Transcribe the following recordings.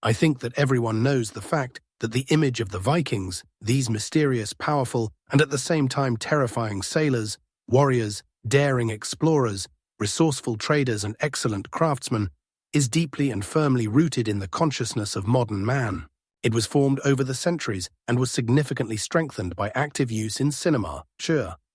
I think that everyone knows the fact that the image of the Vikings, these mysterious, powerful, and at the same time terrifying sailors, warriors, daring explorers, resourceful traders, and excellent craftsmen, is deeply and firmly rooted in the consciousness of modern man. It was formed over the centuries and was significantly strengthened by active use in cinema,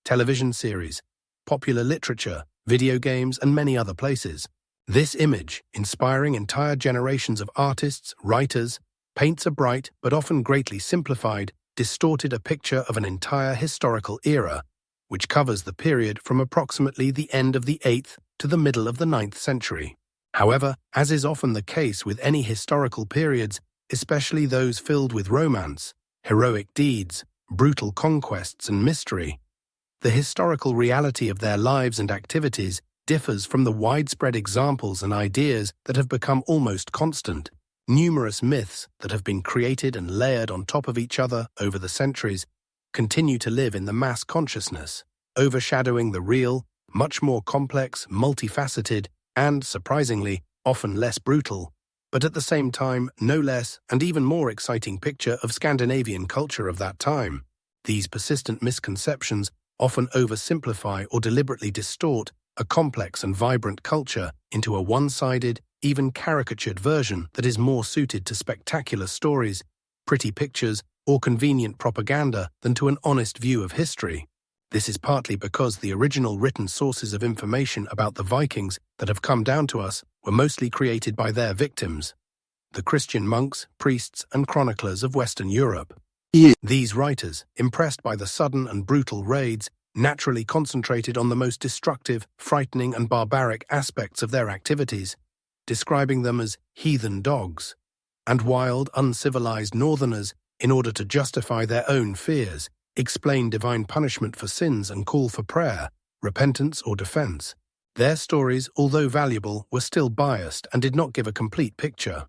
television series, popular literature, video games, and many other places. This image, inspiring entire generations of artists, writers, paints a bright but often greatly simplified, distorted a picture of an entire historical era, which covers the period from approximately the end of the 8th to the middle of the 9th century. However, as is often the case with any historical periods, especially those filled with romance, heroic deeds, brutal conquests, and mystery, the historical reality of their lives and activities differs from the widespread examples and ideas that have become almost constant. Numerous myths that have been created and layered on top of each other over the centuries continue to live in the mass consciousness, overshadowing the real, much more complex, multifaceted, and, surprisingly, often less brutal, but at the same time no less and even more exciting picture of Scandinavian culture of that time. These persistent misconceptions often oversimplify or deliberately distort a complex and vibrant culture into a one-sided, even caricatured version that is more suited to spectacular stories, pretty pictures, or convenient propaganda than to an honest view of history. This is partly because the original written sources of information about the Vikings that have come down to us were mostly created by their victims, the Christian monks, priests, and chroniclers of Western Europe. These writers, impressed by the sudden and brutal raids, naturally concentrated on the most destructive, frightening, and barbaric aspects of their activities, describing them as heathen dogs and wild, uncivilized northerners in order to justify their own fears, explain divine punishment for sins, and call for prayer, repentance, or defense. Their stories, although valuable, were still biased and did not give a complete picture.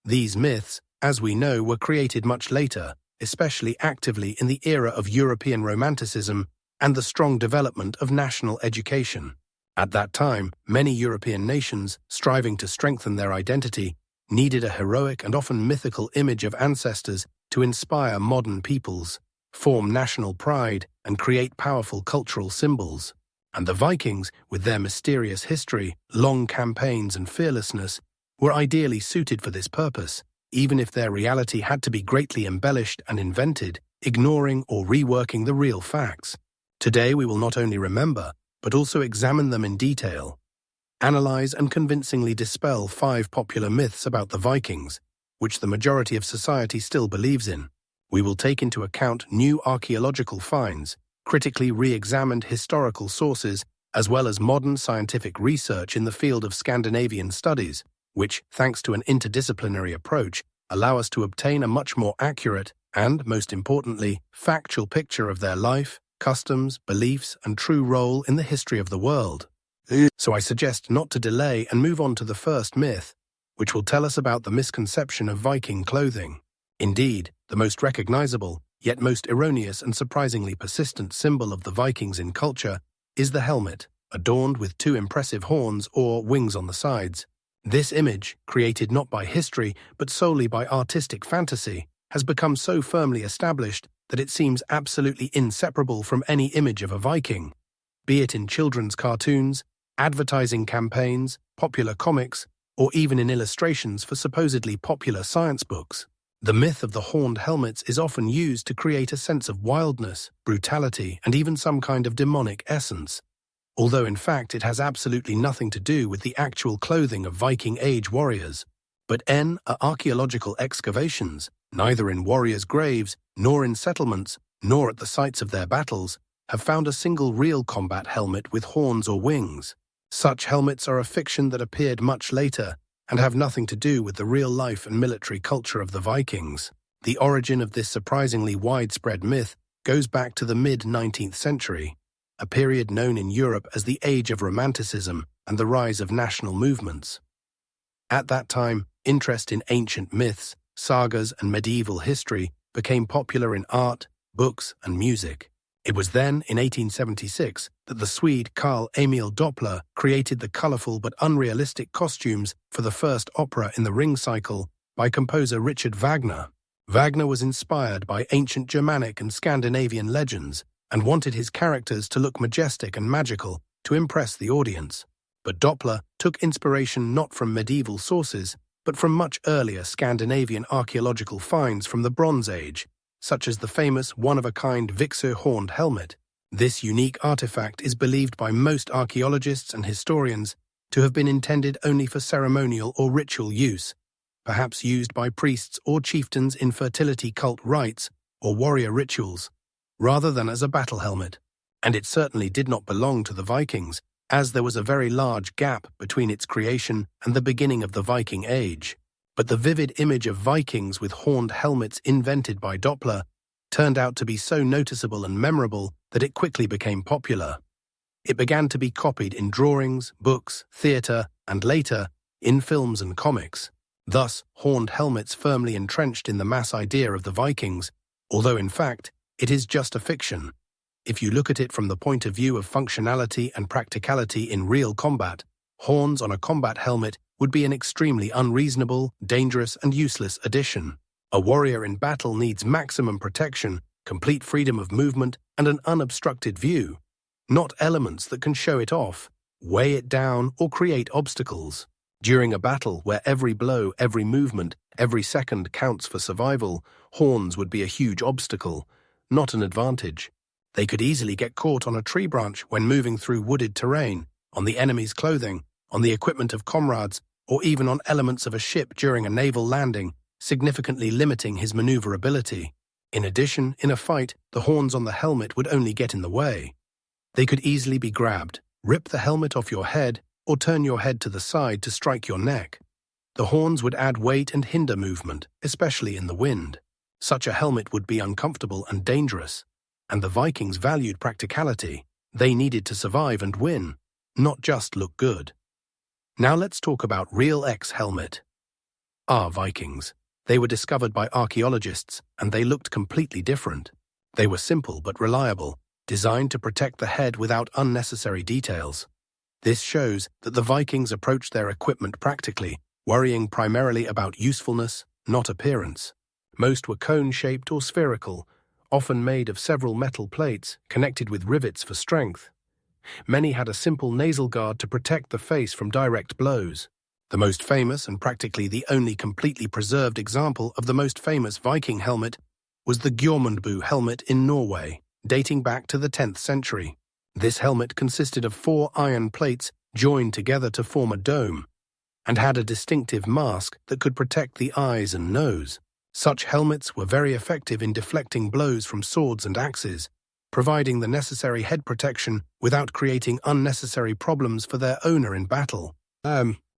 These myths, as we know, were created much later, especially actively in the era of European Romanticism and the strong development of national education. At that time, many European nations, striving to strengthen their identity, needed a heroic and often mythical image of ancestors to inspire modern peoples, form national pride, and create powerful cultural symbols. And the Vikings, with their mysterious history, long campaigns, and fearlessness, were ideally suited for this purpose, even if their reality had to be greatly embellished and invented, ignoring or reworking the real facts. Today we will not only remember, but also examine them in detail, analyze and convincingly dispel 5 popular myths about the Vikings, which the majority of society still believes in. We will take into account new archaeological finds, critically re-examined historical sources, as well as modern scientific research in the field of Scandinavian studies, which, thanks to an interdisciplinary approach, allow us to obtain a much more accurate and, most importantly, factual picture of their life, customs, beliefs, and true role in the history of the world. So I suggest not to delay and move on to the first myth, which will tell us about the misconception of Viking clothing. Indeed, the most recognizable, yet most erroneous and surprisingly persistent symbol of the Vikings in culture is the helmet, adorned with 2 impressive horns or wings on the sides. This image, created not by history but solely by artistic fantasy, has become so firmly established that it seems absolutely inseparable from any image of a Viking, be it in children's cartoons, advertising campaigns, popular comics, or even in illustrations for supposedly popular science books. The myth of the horned helmets is often used to create a sense of wildness, brutality, and even some kind of demonic essence, although in fact it has absolutely nothing to do with the actual clothing of Viking Age warriors. But archaeological excavations, neither in warriors' graves, nor in settlements, nor at the sites of their battles, have found a single real combat helmet with horns or wings. Such helmets are a fiction that appeared much later and have nothing to do with the real life and military culture of the Vikings. The origin of this surprisingly widespread myth goes back to the mid-19th century, a period known in Europe as the Age of Romanticism and the rise of national movements. At that time, interest in ancient myths, sagas, and medieval history became popular in art, books, and music. It was then, in 1876, that the Swede Carl Emil Doppler created the colorful but unrealistic costumes for the first opera in the Ring cycle, by composer Richard Wagner. Wagner was inspired by ancient Germanic and Scandinavian legends and wanted his characters to look majestic and magical to impress the audience. But Doppler took inspiration not from medieval sources, but from much earlier Scandinavian archaeological finds from the Bronze Age, such as the famous one-of-a-kind Vixer horned helmet. This unique artifact is believed by most archaeologists and historians to have been intended only for ceremonial or ritual use, perhaps used by priests or chieftains in fertility cult rites or warrior rituals, rather than as a battle helmet. And it certainly did not belong to the Vikings, as there was a very large gap between its creation and the beginning of the Viking Age. But the vivid image of Vikings with horned helmets invented by Doppler turned out to be so noticeable and memorable that it quickly became popular. It began to be copied in drawings, books, theatre, and later, in films and comics. Thus, horned helmets firmly entrenched in the mass idea of the Vikings, although in fact, it is just a fiction. If you look at it from the point of view of functionality and practicality in real combat, horns on a combat helmet would be an extremely unreasonable, dangerous, and useless addition. A warrior in battle needs maximum protection, complete freedom of movement, and an unobstructed view, not elements that can show it off, weigh it down, or create obstacles. During a battle where every blow, every movement, every second counts for survival, horns would be a huge obstacle, not an advantage. They could easily get caught on a tree branch when moving through wooded terrain, on the enemy's clothing, on the equipment of comrades, or even on elements of a ship during a naval landing, significantly limiting his maneuverability. In addition, in a fight, the horns on the helmet would only get in the way. They could easily be grabbed, rip the helmet off your head, or turn your head to the side to strike your neck. The horns would add weight and hinder movement, especially in the wind. Such a helmet would be uncomfortable and dangerous, and the Vikings valued practicality. They needed to survive and win, not just look good. Now let's talk about real X-helmet. Vikings. They were discovered by archaeologists, and they looked completely different. They were simple but reliable, designed to protect the head without unnecessary details. This shows that the Vikings approached their equipment practically, worrying primarily about usefulness, not appearance. Most were cone-shaped or spherical, often made of several metal plates connected with rivets for strength. Many had a simple nasal guard to protect the face from direct blows. The most famous and practically the only completely preserved example of the most famous Viking helmet was the Gjormundbu helmet in Norway, dating back to the 10th century. This helmet consisted of 4 iron plates joined together to form a dome, and had a distinctive mask that could protect the eyes and nose. Such helmets were very effective in deflecting blows from swords and axes, providing the necessary head protection without creating unnecessary problems for their owner in battle.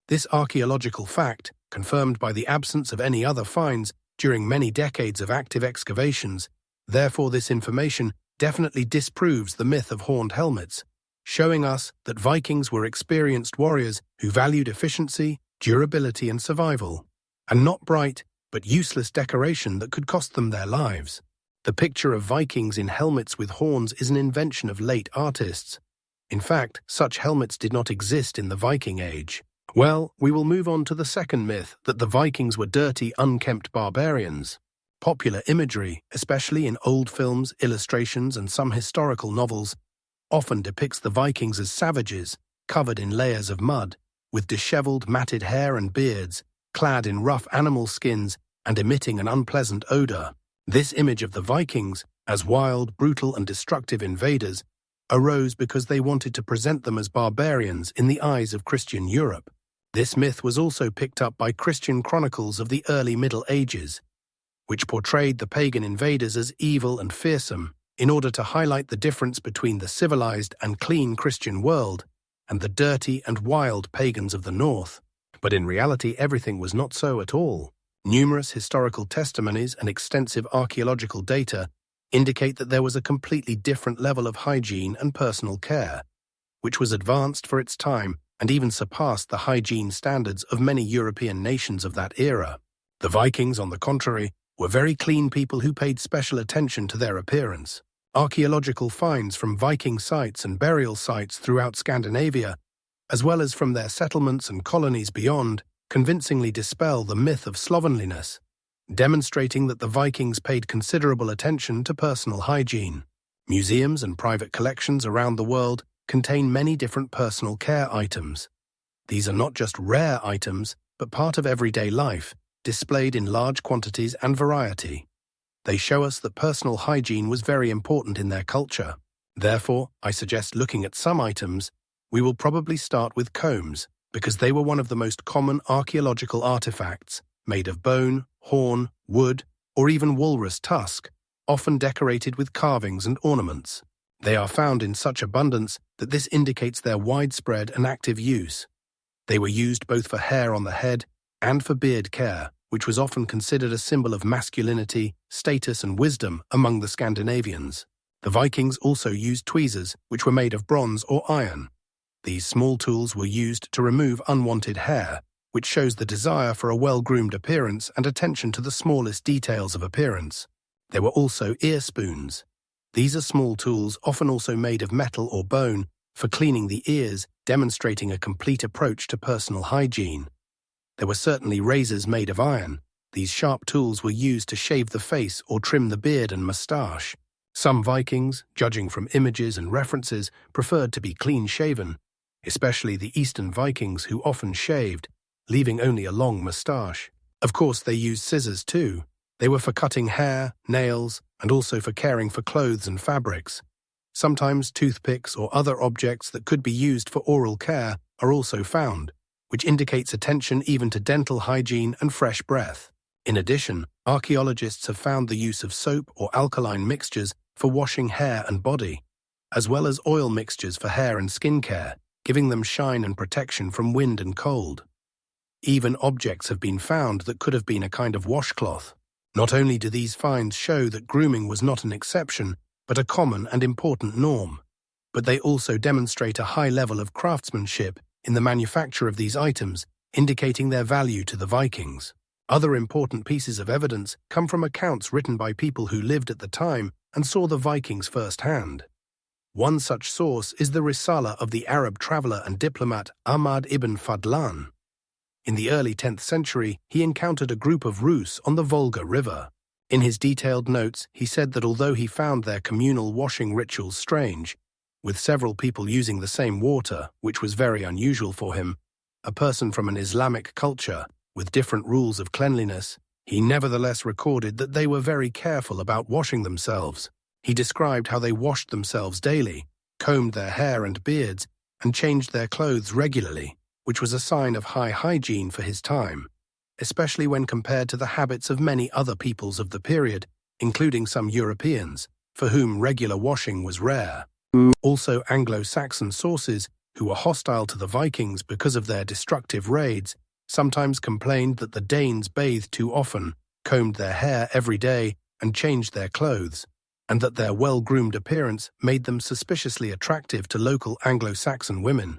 This archaeological fact, confirmed by the absence of any other finds during many decades of active excavations, therefore this information definitely disproves the myth of horned helmets, showing us that Vikings were experienced warriors who valued efficiency, durability, and survival, and not bright but useless decoration that could cost them their lives. The picture of Vikings in helmets with horns is an invention of late artists. In fact, such helmets did not exist in the Viking Age. Well, we will move on to the second myth, that the Vikings were dirty, unkempt barbarians. Popular imagery, especially in old films, illustrations, and some historical novels, often depicts the Vikings as savages, covered in layers of mud, with disheveled, matted hair and beards, clad in rough animal skins, and emitting an unpleasant odor. This image of the Vikings, as wild, brutal, and destructive invaders, arose because they wanted to present them as barbarians in the eyes of Christian Europe. This myth was also picked up by Christian chronicles of the early Middle Ages, which portrayed the pagan invaders as evil and fearsome in order to highlight the difference between the civilized and clean Christian world and the dirty and wild pagans of the north. But in reality, everything was not so at all. Numerous historical testimonies and extensive archaeological data indicate that there was a completely different level of hygiene and personal care, which was advanced for its time and even surpassed the hygiene standards of many European nations of that era. The Vikings, on the contrary, were very clean people who paid special attention to their appearance. Archaeological finds from Viking sites and burial sites throughout Scandinavia, as well as from their settlements and colonies beyond, convincingly dispel the myth of slovenliness, demonstrating that the Vikings paid considerable attention to personal hygiene. Museums and private collections around the world contain many different personal care items. These are not just rare items, but part of everyday life, displayed in large quantities and variety. They show us that personal hygiene was very important in their culture. Therefore, I suggest looking at some items. We will probably start with combs, because they were one of the most common archaeological artifacts, made of bone, horn, wood, or even walrus tusk, often decorated with carvings and ornaments. They are found in such abundance that this indicates their widespread and active use. They were used both for hair on the head and for beard care, which was often considered a symbol of masculinity, status, and wisdom among the Scandinavians. The Vikings also used tweezers, which were made of bronze or iron. These small tools were used to remove unwanted hair, which shows the desire for a well-groomed appearance and attention to the smallest details of appearance. There were also ear spoons. These are small tools, often also made of metal or bone, for cleaning the ears, demonstrating a complete approach to personal hygiene. There were certainly razors made of iron. These sharp tools were used to shave the face or trim the beard and moustache. Some Vikings, judging from images and references, preferred to be clean-shaven, especially the Eastern Vikings who often shaved, leaving only a long moustache. Of course, they used scissors too. They were for cutting hair, nails, and also for caring for clothes and fabrics. Sometimes toothpicks or other objects that could be used for oral care are also found, which indicates attention even to dental hygiene and fresh breath. In addition, archaeologists have found the use of soap or alkaline mixtures for washing hair and body, as well as oil mixtures for hair and skin care, giving them shine and protection from wind and cold. Even objects have been found that could have been a kind of washcloth. Not only do these finds show that grooming was not an exception, but a common and important norm, but they also demonstrate a high level of craftsmanship in the manufacture of these items, indicating their value to the Vikings. Other important pieces of evidence come from accounts written by people who lived at the time and saw the Vikings firsthand. One such source is the Risala of the Arab traveler and diplomat Ahmad ibn Fadlan. In the early 10th century, he encountered a group of Rus on the Volga River. In his detailed notes, he said that although he found their communal washing rituals strange, with several people using the same water, which was very unusual for him, a person from an Islamic culture with different rules of cleanliness, he nevertheless recorded that they were very careful about washing themselves. He described how they washed themselves daily, combed their hair and beards, and changed their clothes regularly, which was a sign of high hygiene for his time, especially when compared to the habits of many other peoples of the period, including some Europeans, for whom regular washing was rare. Also, Anglo-Saxon sources, who were hostile to the Vikings because of their destructive raids, sometimes complained that the Danes bathed too often, combed their hair every day, and changed their clothes, and that their well-groomed appearance made them suspiciously attractive to local Anglo-Saxon women,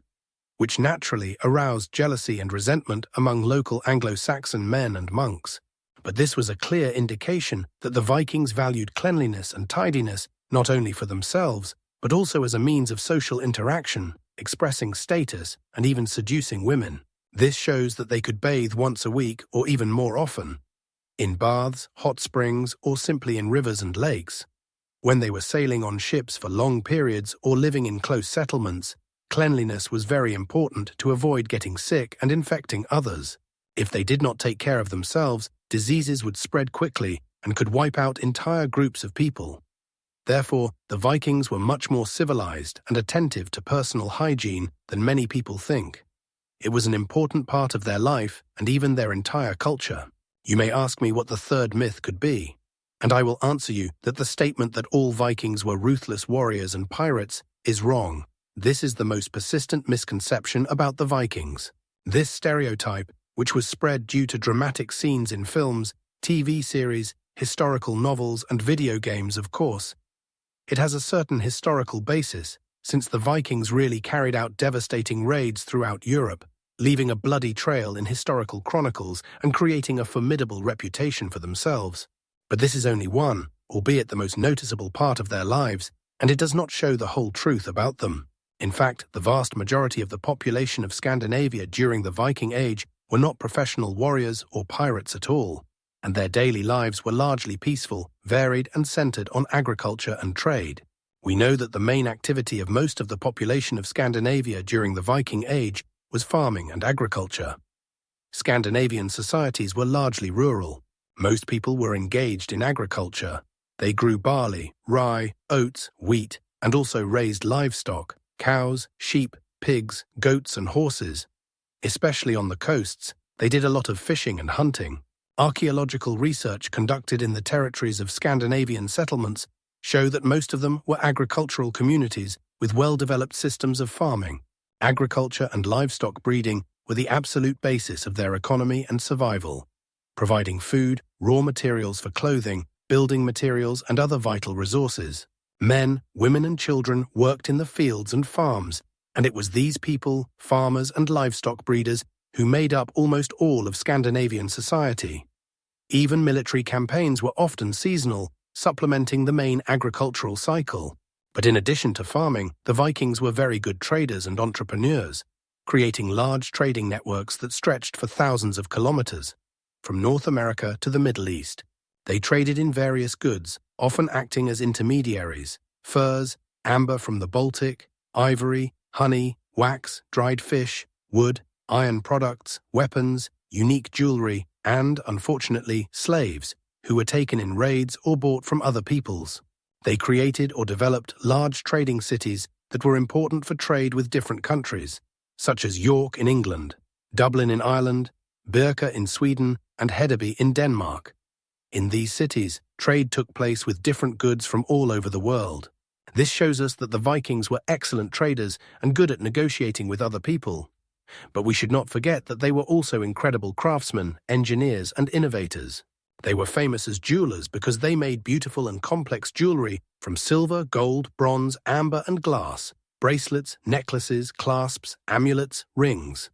which naturally aroused jealousy and resentment among local Anglo-Saxon men and monks. But this was a clear indication that the Vikings valued cleanliness and tidiness not only for themselves, but also as a means of social interaction, expressing status, and even seducing women. This shows that they could bathe once a week or even more often, in baths, hot springs, or simply in rivers and lakes. When they were sailing on ships for long periods or living in close settlements, cleanliness was very important to avoid getting sick and infecting others. If they did not take care of themselves, diseases would spread quickly and could wipe out entire groups of people. Therefore, the Vikings were much more civilized and attentive to personal hygiene than many people think. It was an important part of their life and even their entire culture. You may ask me what the third myth could be, and I will answer you that the statement that all Vikings were ruthless warriors and pirates is wrong. This is the most persistent misconception about the Vikings. This stereotype, which was spread due to dramatic scenes in films, TV series, historical novels, and video games, of course, it has a certain historical basis, since the Vikings really carried out devastating raids throughout Europe, leaving a bloody trail in historical chronicles and creating a formidable reputation for themselves. But this is only one, albeit the most noticeable part of their lives, and it does not show the whole truth about them. In fact, the vast majority of the population of Scandinavia during the Viking Age were not professional warriors or pirates at all, and their daily lives were largely peaceful, varied, and centered on agriculture and trade. We know that the main activity of most of the population of Scandinavia during the Viking Age was farming and agriculture. Scandinavian societies were largely rural. Most people were engaged in agriculture. They grew barley, rye, oats, wheat, and also raised livestock, cows, sheep, pigs, goats, and horses. Especially on the coasts, they did a lot of fishing and hunting. Archaeological research conducted in the territories of Scandinavian settlements show that most of them were agricultural communities with well-developed systems of farming. Agriculture and livestock breeding were the absolute basis of their economy and survival, providing food, raw materials for clothing, building materials, and other vital resources. Men, women, and children worked in the fields and farms, and it was these people, farmers and livestock breeders, who made up almost all of Scandinavian society. Even military campaigns were often seasonal, supplementing the main agricultural cycle. But in addition to farming, the Vikings were very good traders and entrepreneurs, creating large trading networks that stretched for thousands of kilometers, from North America to the Middle East. They traded in various goods, often acting as intermediaries: furs, amber from the Baltic, ivory, honey, wax, dried fish, wood, iron products, weapons, unique jewelry, and, unfortunately, slaves, who were taken in raids or bought from other peoples. They created or developed large trading cities that were important for trade with different countries, such as York in England, Dublin in Ireland, Birka in Sweden, and Hedeby in Denmark. In these cities, trade took place with different goods from all over the world. This shows us that the Vikings were excellent traders and good at negotiating with other people. But we should not forget that they were also incredible craftsmen, engineers, and innovators. They were famous as jewelers because they made beautiful and complex jewelry from silver, gold, bronze, amber, and glass, bracelets, necklaces, clasps, amulets, rings.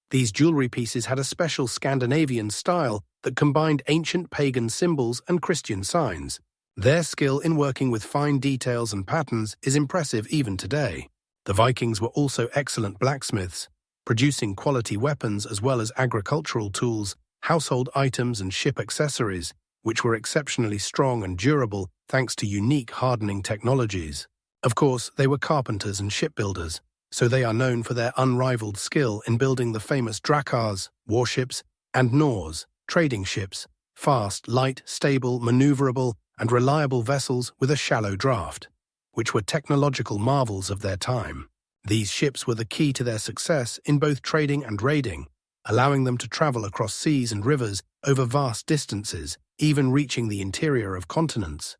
These jewelry pieces had a special Scandinavian style that combined ancient pagan symbols and Christian signs. Their skill in working with fine details and patterns is impressive even today. The Vikings were also excellent blacksmiths, producing quality weapons as well as agricultural tools, household items, and ship accessories, which were exceptionally strong and durable thanks to unique hardening technologies. Of course, they were carpenters and shipbuilders, so they are known for their unrivaled skill in building the famous drakars, warships, and nors, trading ships, fast, light, stable, maneuverable, and reliable vessels with a shallow draft, which were technological marvels of their time. These ships were the key to their success in both trading and raiding, allowing them to travel across seas and rivers over vast distances, even reaching the interior of continents.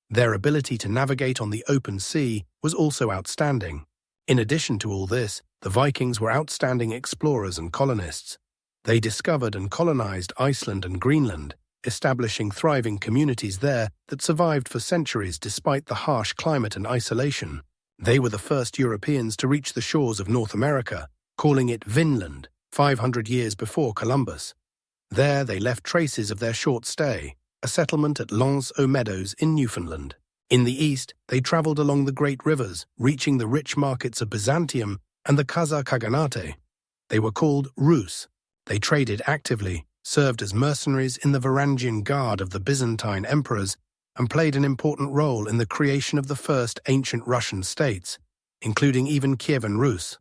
Their ability to navigate on the open sea was also outstanding. In addition to all this, the Vikings were outstanding explorers and colonists. They discovered and colonized Iceland and Greenland, establishing thriving communities there that survived for centuries despite the harsh climate and isolation. They were the first Europeans to reach the shores of North America, calling it Vinland, 500 years before Columbus. There they left traces of their short stay, a settlement at Lens-aux-Meadows in Newfoundland. In the east, they traveled along the great rivers, reaching the rich markets of Byzantium and the Kazakh. They were called Rus. They traded actively, served as mercenaries in the Varangian Guard of the Byzantine emperors, and played an important role in the creation of the first ancient Russian states, including even Kievan Rus.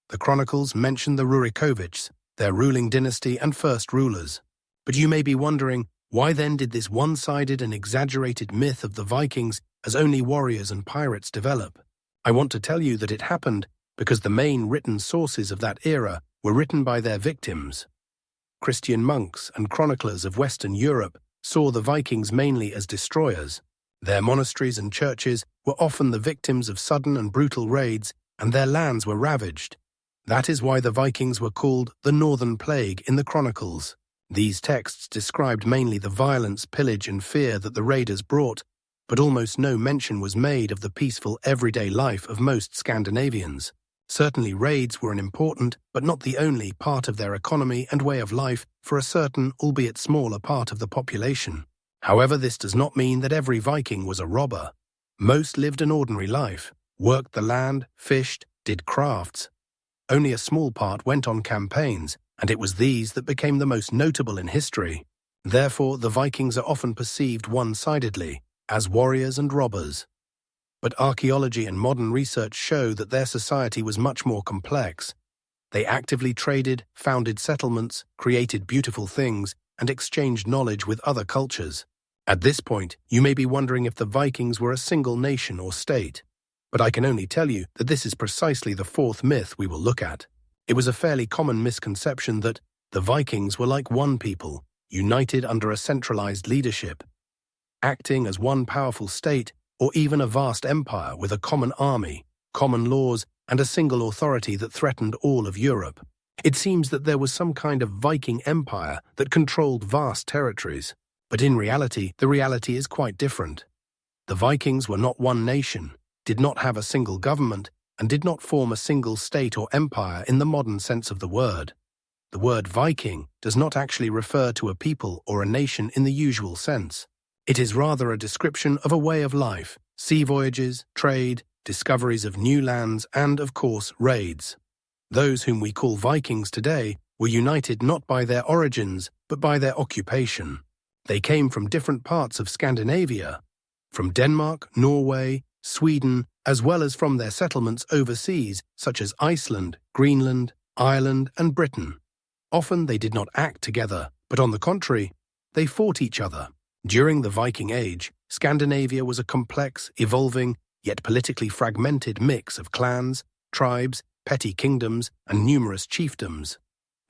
The chronicles mention the Rurikovich, their ruling dynasty and first rulers. But you may be wondering, why then did this one-sided and exaggerated myth of the Vikings as only warriors and pirates develop? I want to tell you that it happened because the main written sources of that era were written by their victims. Christian monks and chroniclers of Western Europe saw the Vikings mainly as destroyers. Their monasteries and churches were often the victims of sudden and brutal raids, and their lands were ravaged. That is why the Vikings were called the Northern Plague in the Chronicles. These texts described mainly the violence, pillage, and fear that the raiders brought, but almost no mention was made of the peaceful everyday life of most Scandinavians. Certainly raids were an important, but not the only, part of their economy and way of life for a certain, albeit smaller, part of the population. However, this does not mean that every Viking was a robber. Most lived an ordinary life, worked the land, fished, did crafts. Only a small part went on campaigns, and it was these that became the most notable in history. Therefore, the Vikings are often perceived one-sidedly, as warriors and robbers. But archaeology and modern research show that their society was much more complex. They actively traded, founded settlements, created beautiful things, and exchanged knowledge with other cultures. At this point, you may be wondering if the Vikings were a single nation or state. But I can only tell you that this is precisely the fourth myth we will look at. It was a fairly common misconception that the Vikings were like one people, united under a centralized leadership, acting as one powerful state or even a vast empire with a common army, common laws, and a single authority that threatened all of Europe. It seems that there was some kind of Viking empire that controlled vast territories. But in reality, the reality is quite different. The Vikings were not one nation, did not have a single government, and did not form a single state or empire in the modern sense of the word. The word Viking does not actually refer to a people or a nation in the usual sense. It is rather a description of a way of life, sea voyages, trade, discoveries of new lands, and, of course, raids. Those whom we call Vikings today were united not by their origins, but by their occupation. They came from different parts of Scandinavia, from Denmark, Norway, Sweden, as well as from their settlements overseas, such as Iceland, Greenland, Ireland, and Britain. Often they did not act together, but on the contrary, they fought each other. During the Viking Age, Scandinavia was a complex, evolving, yet politically fragmented mix of clans, tribes, petty kingdoms, and numerous chiefdoms.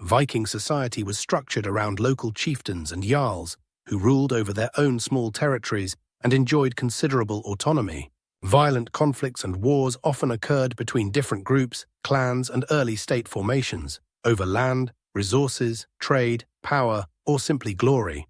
Viking society was structured around local chieftains and jarls, who ruled over their own small territories and enjoyed considerable autonomy. Violent conflicts and wars often occurred between different groups, clans, and early state formations, over land, resources, trade, power, or simply glory.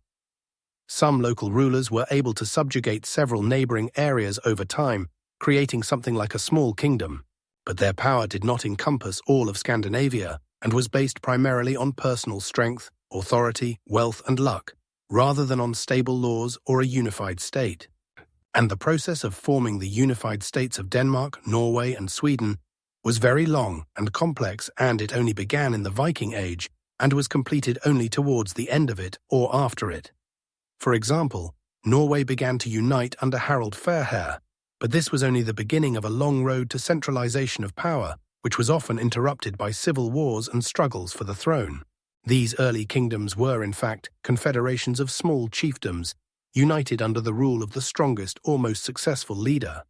Some local rulers were able to subjugate several neighboring areas over time, creating something like a small kingdom. But their power did not encompass all of Scandinavia and was based primarily on personal strength, authority, wealth, and luck, rather than on stable laws or a unified state. And the process of forming the unified states of Denmark, Norway, and Sweden was very long and complex, and it only began in the Viking Age and was completed only towards the end of it or after it. For example, Norway began to unite under Harald Fairhair, but this was only the beginning of a long road to centralization of power, which was often interrupted by civil wars and struggles for the throne. These early kingdoms were, in fact, confederations of small chiefdoms, united under the rule of the strongest or most successful leader,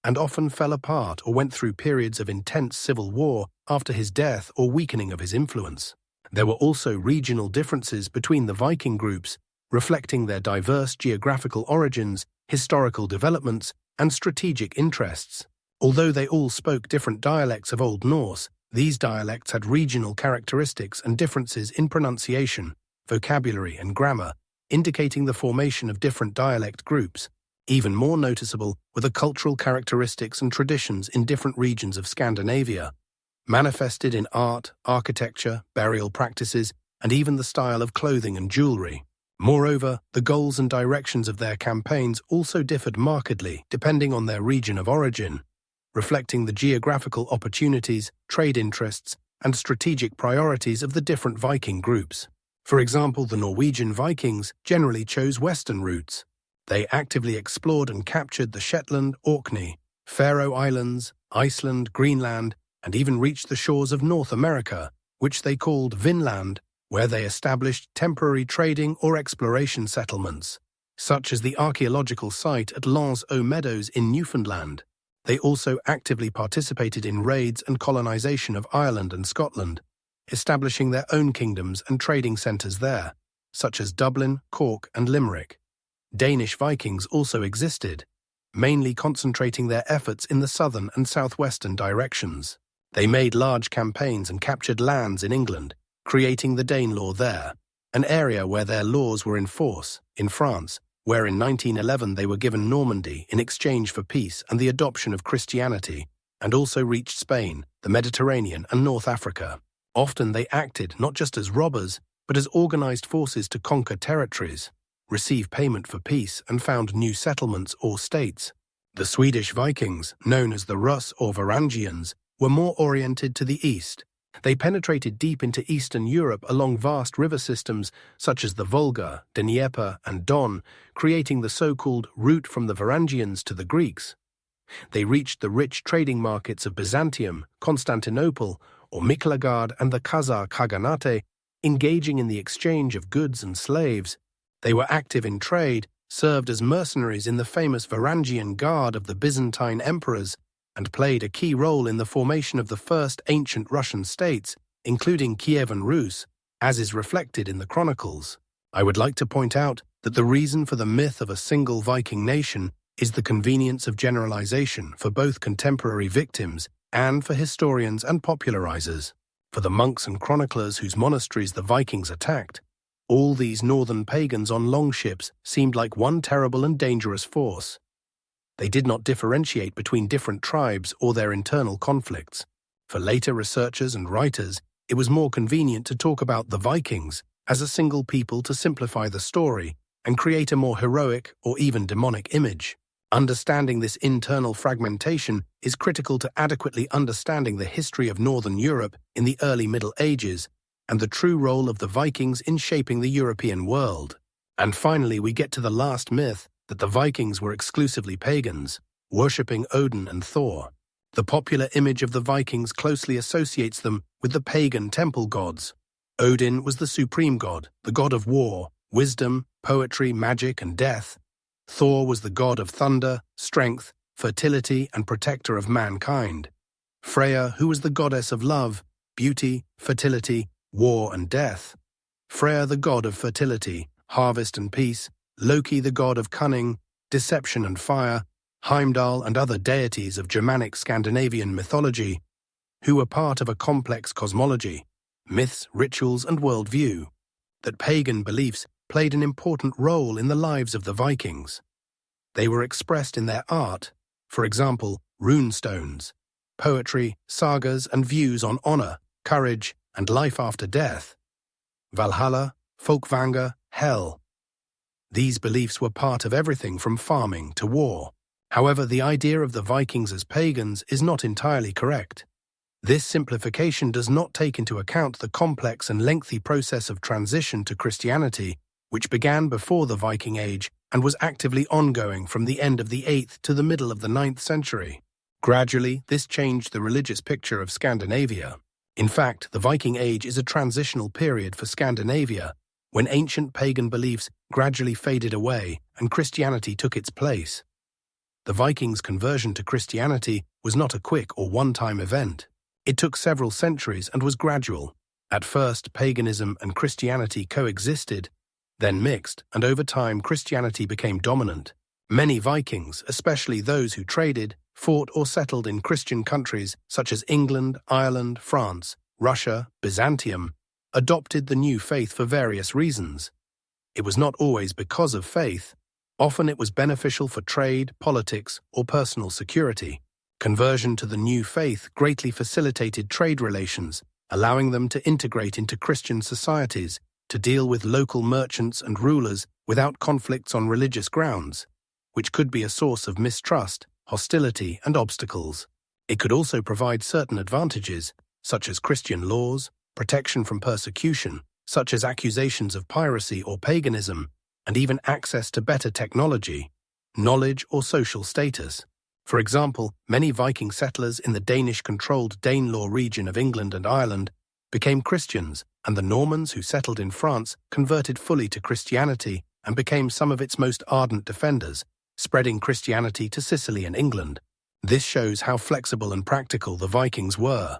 and often fell apart or went through periods of intense civil war after his death or weakening of his influence. There were also regional differences between the Viking groups, reflecting their diverse geographical origins, historical developments, and strategic interests. Although they all spoke different dialects of Old Norse, these dialects had regional characteristics and differences in pronunciation, vocabulary, and grammar, indicating the formation of different dialect groups. Even more noticeable were the cultural characteristics and traditions in different regions of Scandinavia, manifested in art, architecture, burial practices, and even the style of clothing and jewelry. Moreover, the goals and directions of their campaigns also differed markedly depending on their region of origin, reflecting the geographical opportunities, trade interests, and strategic priorities of the different Viking groups. For example, the Norwegian Vikings generally chose western routes. They actively explored and captured the Shetland, Orkney, Faroe Islands, Iceland, Greenland, and even reached the shores of North America, which they called Vinland, where they established temporary trading or exploration settlements, such as the archaeological site at Lens aux Meadows in Newfoundland. They also actively participated in raids and colonization of Ireland and Scotland, establishing their own kingdoms and trading centres there, such as Dublin, Cork, and Limerick. Danish Vikings also existed, mainly concentrating their efforts in the southern and southwestern directions. They made large campaigns and captured lands in England, creating the Danelaw there, an area where their laws were in force, in France, where in 1911 they were given Normandy in exchange for peace and the adoption of Christianity, and also reached Spain, the Mediterranean, and North Africa. Often they acted not just as robbers, but as organized forces to conquer territories, receive payment for peace, and found new settlements or states. The Swedish Vikings, known as the Rus or Varangians, were more oriented to the east, They penetrated deep into Eastern Europe along vast river systems such as the Volga, Dnieper, and Don, creating the so-called route from the Varangians to the Greeks. They reached the rich trading markets of Byzantium, Constantinople, or Miklagard and the Khazar Khaganate, engaging in the exchange of goods and slaves. They were active in trade, served as mercenaries in the famous Varangian Guard of the Byzantine emperors, and played a key role in the formation of the first ancient Russian states, including Kievan Rus, as is reflected in the chronicles. I would like to point out that the reason for the myth of a single Viking nation is the convenience of generalization for both contemporary victims and for historians and popularizers. For the monks and chroniclers whose monasteries the Vikings attacked, all these northern pagans on longships seemed like one terrible and dangerous force. They did not differentiate between different tribes or their internal conflicts. For later researchers and writers, it was more convenient to talk about the Vikings as a single people to simplify the story and create a more heroic or even demonic image. Understanding this internal fragmentation is critical to adequately understanding the history of Northern Europe in the early Middle Ages and the true role of the Vikings in shaping the European world. And finally, we get to the last myth, that the Vikings were exclusively pagans, worshipping Odin and Thor. The popular image of the Vikings closely associates them with the pagan temple gods. Odin was the supreme god, the god of war, wisdom, poetry, magic, and death. Thor was the god of thunder, strength, fertility, and protector of mankind. Freya, who was the goddess of love, beauty, fertility, war, and death. Freya, the god of fertility, harvest and peace. Loki, the god of cunning, deception and fire. Heimdall and other deities of Germanic Scandinavian mythology, who were part of a complex cosmology, myths, rituals, and worldview. That pagan beliefs played an important role in the lives of the Vikings. They were expressed in their art, for example, rune stones, poetry, sagas, and views on honor, courage, and life after death. Valhalla, Folkvanga, hell. These beliefs were part of everything from farming to war. However, the idea of the Vikings as pagans is not entirely correct. This simplification does not take into account the complex and lengthy process of transition to Christianity, which began before the Viking Age and was actively ongoing from the end of the 8th to the middle of the 9th century. Gradually, this changed the religious picture of Scandinavia. In fact, the Viking Age is a transitional period for Scandinavia, when ancient pagan beliefs gradually faded away and Christianity took its place. The Vikings' conversion to Christianity was not a quick or one-time event. It took several centuries and was gradual. At first, paganism and Christianity coexisted, then mixed, and over time Christianity became dominant. Many Vikings, especially those who traded, fought or settled in Christian countries such as England, Ireland, France, Russia, Byzantium, adopted the new faith for various reasons. It was not always because of faith. Often it was beneficial for trade, politics, or personal security. Conversion to the new faith greatly facilitated trade relations, allowing them to integrate into Christian societies, to deal with local merchants and rulers without conflicts on religious grounds, which could be a source of mistrust, hostility, and obstacles. It could also provide certain advantages, such as Christian laws, protection from persecution, such as accusations of piracy or paganism, and even access to better technology, knowledge, or social status. For example, many Viking settlers in the Danish-controlled Danelaw region of England and Ireland became Christians, and the Normans who settled in France converted fully to Christianity and became some of its most ardent defenders, spreading Christianity to Sicily and England. This shows how flexible and practical the Vikings were.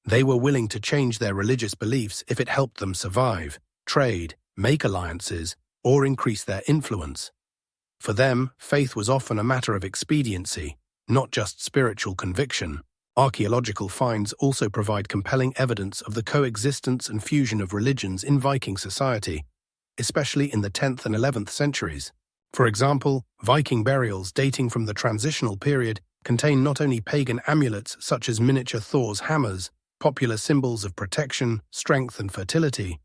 They were willing to change their religious beliefs if it helped them survive, trade, make alliances, or increase their influence. For them, faith was often a matter of expediency, not just spiritual conviction. Archaeological finds also provide compelling evidence of the coexistence and fusion of religions in Viking society, especially in the 10th and 11th centuries. For example, Viking burials dating from the transitional period contain not only pagan amulets such as miniature Thor's hammers, popular symbols of protection, strength, and fertility,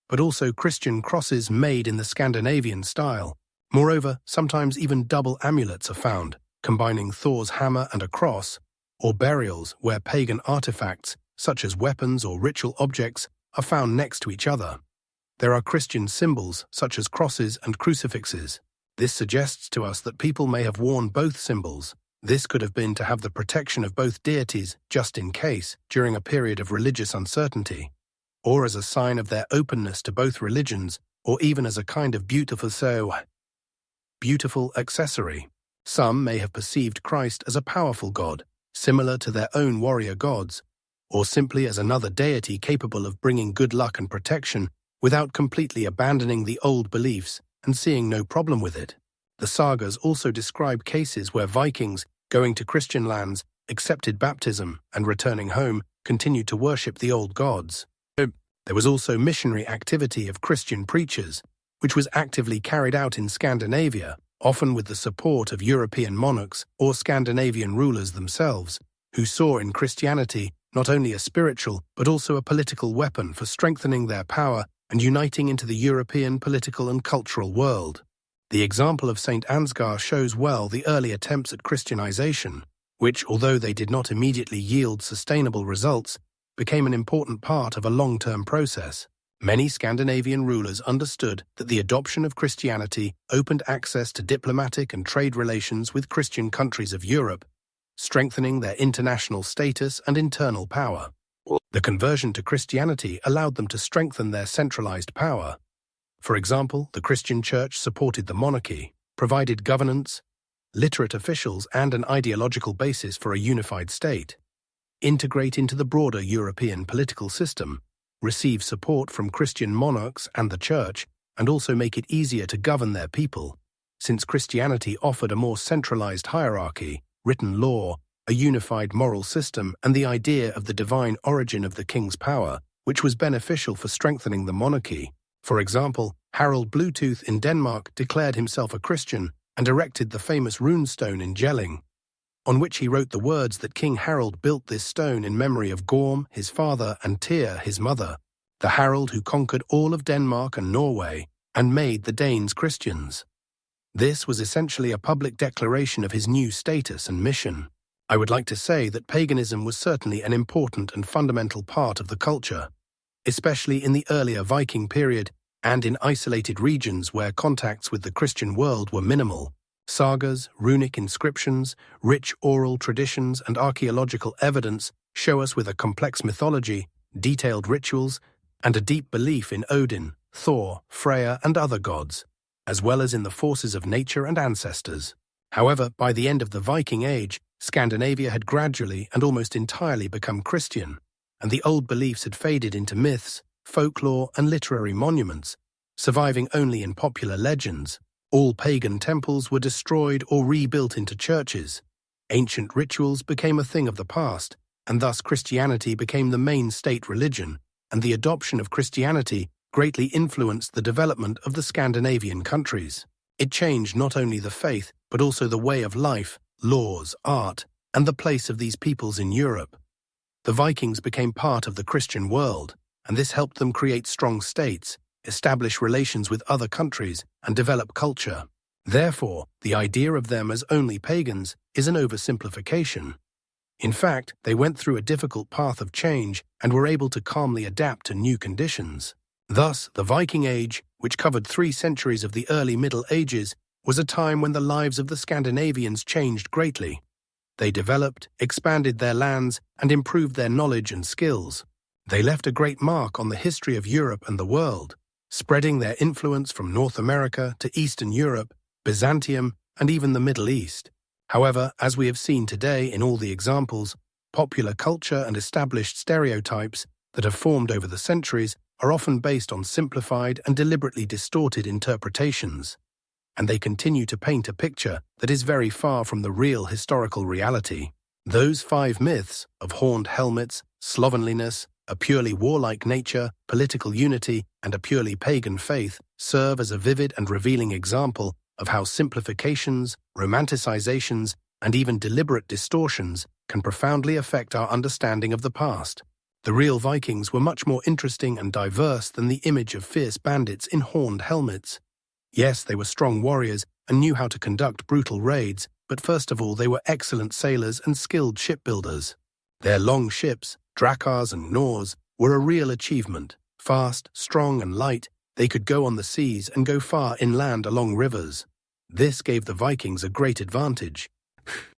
but also Christian crosses made in the Scandinavian style. Moreover, sometimes even double amulets are found, combining Thor's hammer and a cross, or burials where pagan artifacts such as weapons or ritual objects, are found next to each other. There are Christian symbols, such as crosses and crucifixes. This suggests to us that people may have worn both symbols. This could have been to have the protection of both deities, just in case, during a period of religious uncertainty, or as a sign of their openness to both religions, or even as a kind of beautiful accessory. Some may have perceived Christ as a powerful god, similar to their own warrior gods, or simply as another deity capable of bringing good luck and protection without completely abandoning the old beliefs and seeing no problem with it. The sagas also describe cases where Vikings, going to Christian lands, accepted baptism and returning home, continued to worship the old gods. There was also missionary activity of Christian preachers, which was actively carried out in Scandinavia, often with the support of European monarchs or Scandinavian rulers themselves, who saw in Christianity not only a spiritual but also a political weapon for strengthening their power and uniting into the European political and cultural world. The example of St. Ansgar shows well the early attempts at Christianization, which, although they did not immediately yield sustainable results, became an important part of a long-term process. Many Scandinavian rulers understood that the adoption of Christianity opened access to diplomatic and trade relations with Christian countries of Europe, strengthening their international status and internal power. The conversion to Christianity allowed them to strengthen their centralized power. For example, the Christian Church supported the monarchy, provided governance, literate officials, and an ideological basis for a unified state. Integrate into the broader European political system, receive support from Christian monarchs and the Church, and also make it easier to govern their people, since Christianity offered a more centralized hierarchy, written law, a unified moral system, and the idea of the divine origin of the king's power, which was beneficial for strengthening the monarchy. For example, Harald Bluetooth in Denmark declared himself a Christian and erected the famous runestone in Jelling, on which he wrote the words that King Harald built this stone in memory of Gorm, his father, and Tyr, his mother, the Harald who conquered all of Denmark and Norway and made the Danes Christians. This was essentially a public declaration of his new status and mission. I would like to say that paganism was certainly an important and fundamental part of the culture, especially in the earlier Viking period and in isolated regions where contacts with the Christian world were minimal. Sagas, runic inscriptions, rich oral traditions, and archaeological evidence show us with a complex mythology, detailed rituals, and a deep belief in Odin, Thor, Freya, and other gods, as well as in the forces of nature and ancestors. However, by the end of the Viking Age, Scandinavia had gradually and almost entirely become Christian, and the old beliefs had faded into myths, folklore, and literary monuments, surviving only in popular legends. All pagan temples were destroyed or rebuilt into churches. Ancient rituals became a thing of the past, and thus Christianity became the main state religion, and the adoption of Christianity greatly influenced the development of the Scandinavian countries. It changed not only the faith, but also the way of life, laws, art, and the place of these peoples in Europe. The Vikings became part of the Christian world, and this helped them create strong states, establish relations with other countries, and develop culture. Therefore, the idea of them as only pagans is an oversimplification. In fact, they went through a difficult path of change and were able to calmly adapt to new conditions. Thus, the Viking Age, which covered 3 centuries of the early Middle Ages, was a time when the lives of the Scandinavians changed greatly. They developed, expanded their lands, and improved their knowledge and skills. They left a great mark on the history of Europe and the world, spreading their influence from North America to Eastern Europe, Byzantium, and even the Middle East. However, as we have seen today in all the examples, popular culture and established stereotypes that have formed over the centuries are often based on simplified and deliberately distorted interpretations, and they continue to paint a picture that is very far from the real historical reality. Those 5 myths of horned helmets, slovenliness, a purely warlike nature, political unity, and a purely pagan faith serve as a vivid and revealing example of how simplifications, romanticizations, and even deliberate distortions can profoundly affect our understanding of the past. The real Vikings were much more interesting and diverse than the image of fierce bandits in horned helmets. Yes, they were strong warriors and knew how to conduct brutal raids, but first of all they were excellent sailors and skilled shipbuilders. Their long ships, Dracars and Nors were a real achievement. Fast, strong, and light, they could go on the seas and go far inland along rivers. This gave the Vikings a great advantage.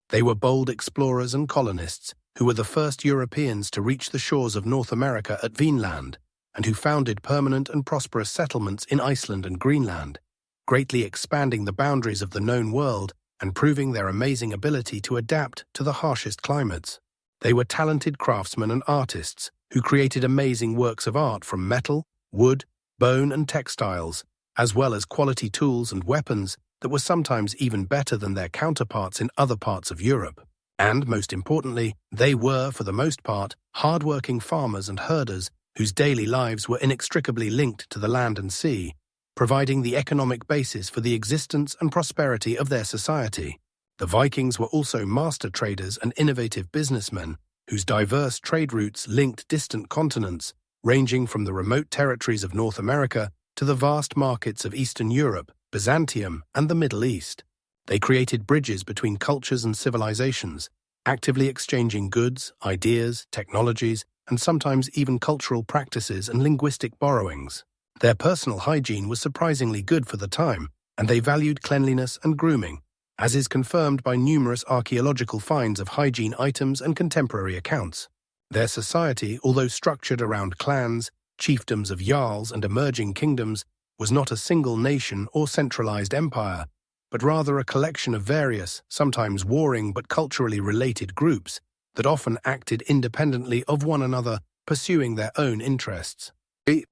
They were bold explorers and colonists who were the first Europeans to reach the shores of North America at Vinland, and who founded permanent and prosperous settlements in Iceland and Greenland, greatly expanding the boundaries of the known world and proving their amazing ability to adapt to the harshest climates. They were talented craftsmen and artists who created amazing works of art from metal, wood, bone, and textiles, as well as quality tools and weapons that were sometimes even better than their counterparts in other parts of Europe. And, most importantly, they were, for the most part, hard-working farmers and herders whose daily lives were inextricably linked to the land and sea, providing the economic basis for the existence and prosperity of their society. The Vikings were also master traders and innovative businessmen whose diverse trade routes linked distant continents, ranging from the remote territories of North America to the vast markets of Eastern Europe, Byzantium, and the Middle East. They created bridges between cultures and civilizations, actively exchanging goods, ideas, technologies, and sometimes even cultural practices and linguistic borrowings. Their personal hygiene was surprisingly good for the time, and they valued cleanliness and grooming, as is confirmed by numerous archaeological finds of hygiene items and contemporary accounts. Their society, although structured around clans, chiefdoms of jarls, and emerging kingdoms, was not a single nation or centralized empire, but rather a collection of various, sometimes warring but culturally related groups that often acted independently of one another, pursuing their own interests.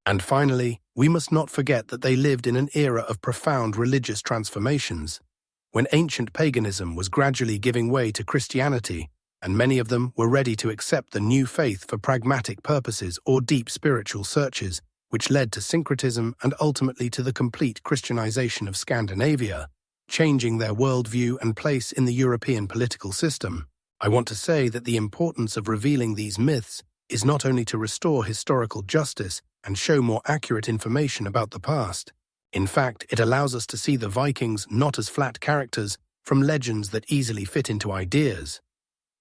And finally, we must not forget that they lived in an era of profound religious transformations, when ancient paganism was gradually giving way to Christianity, and many of them were ready to accept the new faith for pragmatic purposes or deep spiritual searches, which led to syncretism and ultimately to the complete Christianization of Scandinavia, changing their worldview and place in the European political system. I want to say that the importance of revealing these myths is not only to restore historical justice and show more accurate information about the past. In fact, it allows us to see the Vikings not as flat characters from legends that easily fit into ideas,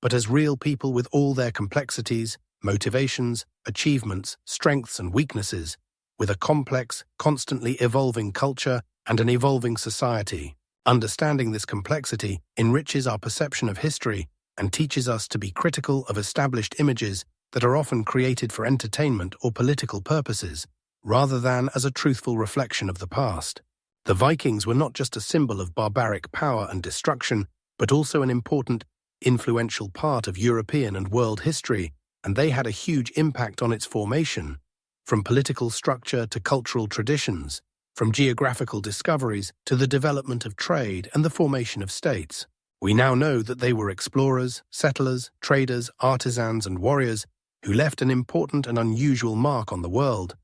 but as real people with all their complexities, motivations, achievements, strengths, and weaknesses, with a complex, constantly evolving culture and an evolving society. Understanding this complexity enriches our perception of history and teaches us to be critical of established images that are often created for entertainment or political purposes, rather than as a truthful reflection of the past. The Vikings were not just a symbol of barbaric power and destruction, but also an important, influential part of European and world history, and they had a huge impact on its formation, from political structure to cultural traditions, from geographical discoveries to the development of trade and the formation of states. We now know that they were explorers, settlers, traders, artisans, and warriors who left an important and unusual mark on the world,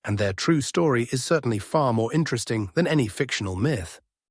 and their true story is certainly far more interesting than any fictional myth.